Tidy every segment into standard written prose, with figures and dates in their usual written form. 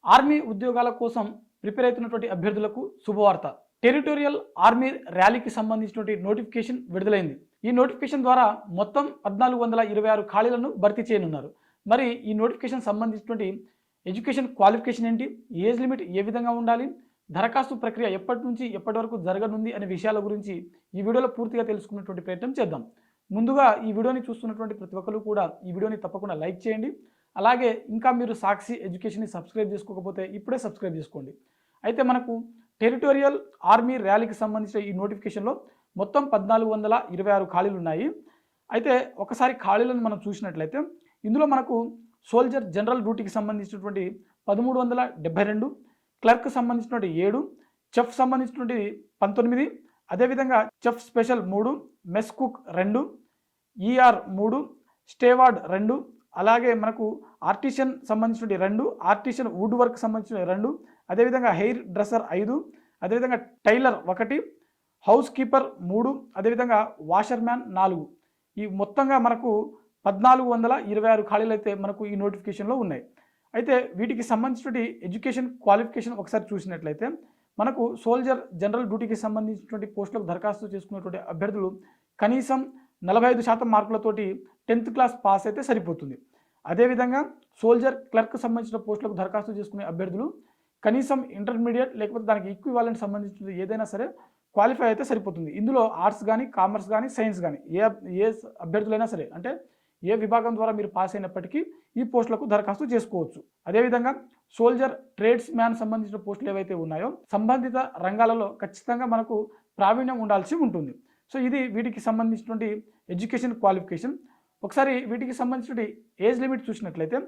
Army ఉద్యోగాల కోసం prepare అవుతున్నటువంటి అభ్యర్థులకు శుభవార్త. టెరిటోరియల్ ఆర్మీ ర్యాలీకి సంబంధించినటువంటి నోటిఫికేషన్ విడుదలైంది. ఈ నోటిఫికేషన్ ద్వారా మొత్తం 1426 ఖాళీలను భర్తీ చేయనున్నారు. మరి ఈ నోటిఫికేషన్ సంబంధించినటువంటి ఎడ్యుకేషన్ క్వాలిఫికేషన్ ఏంటి, ఏజ్ లిమిట్ ఏ విధంగా ఉండాలి, దరఖాస్తు ప్రక్రియ ఎప్పటి నుంచి ఎప్పటి వరకు జరగనుంది అనే విషయాల గురించి ఈ వీడియోలో పూర్తిగా తెలుసుకున్నటువంటి ప్రయత్నం చేద్దాం. ముందుగా ఈ వీడియోని చూస్తున్నటువంటి ప్రతి ఒక్కరు కూడా ఈ వీడియోని తప్పకుండా లైక్ చేయండి. అలాగే ఇంకా మీరు సాక్షి ఎడ్యుకేషన్ని సబ్స్క్రైబ్ చేసుకోకపోతే ఇప్పుడే సబ్స్క్రైబ్ చేసుకోండి. అయితే మనకు టెరిటోరియల్ ఆర్మీ ర్యాలీకి సంబంధించిన ఈ నోటిఫికేషన్లో మొత్తం 1426 ఖాళీలు ఉన్నాయి. అయితే ఒకసారి ఖాళీలను మనం చూసినట్లయితే ఇందులో మనకు సోల్జర్ జనరల్ డ్యూటీకి సంబంధించినటువంటి 1372, క్లర్క్ సంబంధించినటువంటి 7, చెఫ్ సంబంధించినటువంటి 19, అదేవిధంగా chef special 3, mess cook 2, ER 3, steward 2, అలాగే మనకు ఆర్టిషియన్ సంబంధించిన 2, ఆర్టిషియన్ వుడ్ వర్క్ సంబంధించిన 2, అదేవిధంగా హెయిర్ డ్రెస్సర్ 5, అదేవిధంగా టైలర్ 1, హౌస్ కీపర్ 3, అదేవిధంగా వాషర్ మ్యాన్ 4. ఈ మొత్తంగా మనకు 1426 ఖాళీలు అయితే మనకు ఈ నోటిఫికేషన్లో ఉన్నాయి. అయితే వీటికి సంబంధించినటువంటి ఎడ్యుకేషన్ క్వాలిఫికేషన్ ఒకసారి చూసినట్లయితే మనకు సోల్జర్ జనరల్ డ్యూటీకి సంబంధించినటువంటి పోస్టులకు దరఖాస్తు చేసుకున్నటువంటి అభ్యర్థులు కనీసం 45% మార్కులతోటి 10th క్లాస్ పాస్ అయితే సరిపోతుంది. అదేవిధంగా సోల్జర్ క్లర్క్ సంబంధించిన పోస్టులకు దరఖాస్తు చేసుకునే అభ్యర్థులు కనీసం ఇంటర్మీడియట్ లేకపోతే దానికి ఈక్వివాలెంట్ సంబంధించిన ఏదైనా సరే క్వాలిఫై అయితే సరిపోతుంది. ఇందులో ఆర్ట్స్ కానీ, కామర్స్ కానీ, సైన్స్ కానీ ఏ అభ్యర్థులైనా సరే, అంటే ఏ విభాగం ద్వారా మీరు పాస్ అయినప్పటికీ ఈ పోస్టులకు దరఖాస్తు చేసుకోవచ్చు. అదేవిధంగా సోల్జర్ ట్రేడ్స్ మ్యాన్ సంబంధించిన పోస్టులు ఏవైతే ఉన్నాయో సంబంధిత రంగాలలో ఖచ్చితంగా మనకు ప్రావీణ్యం ఉండాల్సి ఉంటుంది. సో ఇది వీటికి సంబంధించినటువంటి ఎడ్యుకేషన్ క్వాలిఫికేషన్. ఒకసారి వీటికి సంబంధించిన ఏజ్ లిమిట్ చూసినట్లయితే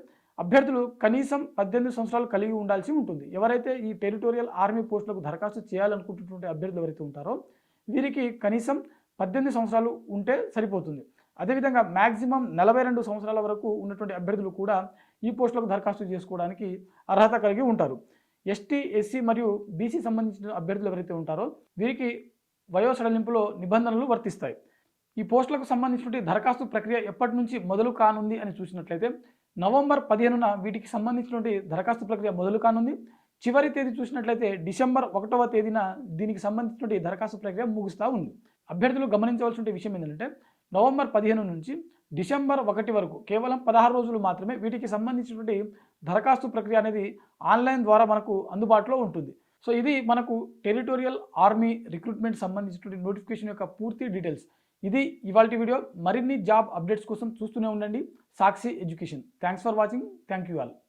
అభ్యర్థులు కనీసం 18 సంవత్సరాలు కలిగి ఉండాల్సి ఉంటుంది. ఎవరైతే ఈ టెరిటోరియల్ ఆర్మీ పోస్టులకు దరఖాస్తు చేయాలనుకుంటున్నటువంటి అభ్యర్థులు ఎవరైతే ఉంటారో వీరికి కనీసం 18 సంవత్సరాలు ఉంటే సరిపోతుంది. అదేవిధంగా మ్యాక్సిమం 42 సంవత్సరాల వరకు ఉన్నటువంటి అభ్యర్థులు కూడా ఈ పోస్టులకు దరఖాస్తు చేసుకోవడానికి అర్హత కలిగి ఉంటారు. ఎస్టీ, ఎస్సీ మరియు బీసీ సంబంధించిన అభ్యర్థులు ఎవరైతే ఉంటారో వీరికి వయో సడలింపులో నిబంధనలు వర్తిస్తాయి. ఈ పోస్టులకు సంబంధించిన దరఖాస్తు ప్రక్రియ ఎప్పటి నుంచి మొదలు కానుంది అని చూసినట్లయితే నవంబర్ 15న వీటికి సంబంధించినటువంటి దరఖాస్తు ప్రక్రియ మొదలు కానుంది. చివరి తేదీ చూసినట్లయితే డిసెంబర్ 1వ తేదీన దీనికి సంబంధించినటువంటి దరఖాస్తు ప్రక్రియ ముగుస్తూ ఉంది. అభ్యర్థులు గమనించవలసిన విషయం ఏంటంటే నవంబర్ 15 నుంచి డిసెంబర్ 1 వరకు కేవలం 16 రోజులు మాత్రమే వీటికి సంబంధించినటువంటి దరఖాస్తు ప్రక్రియ అనేది ఆన్లైన్ ద్వారా మనకు అందుబాటులో ఉంటుంది. సో ఇది మనకు టెరిటోరియల్ ఆర్మీ రిక్రూట్మెంట్ సంబంధించినటువంటి నోటిఫికేషన్ యొక్క పూర్తి డీటెయిల్స్. ఇది ఇవాల్టి వీడియో. మరిన్ని జాబ్ అప్డేట్స్ కోసం చూస్తూనే ఉండండి Sakshi education. Thanks for watching. Thank you all.